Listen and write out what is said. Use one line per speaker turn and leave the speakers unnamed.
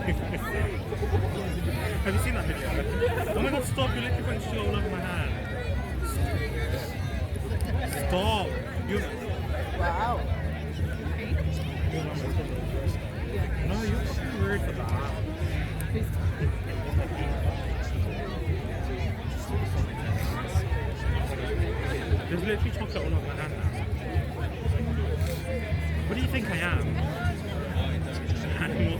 Have you seen that video? Oh my god, stop! You're literally putting shit all over my hand. Stop! You.
Wow.
No, you're too rude for that. There's literally chocolate all over my hand now. What do you think I am? Animal.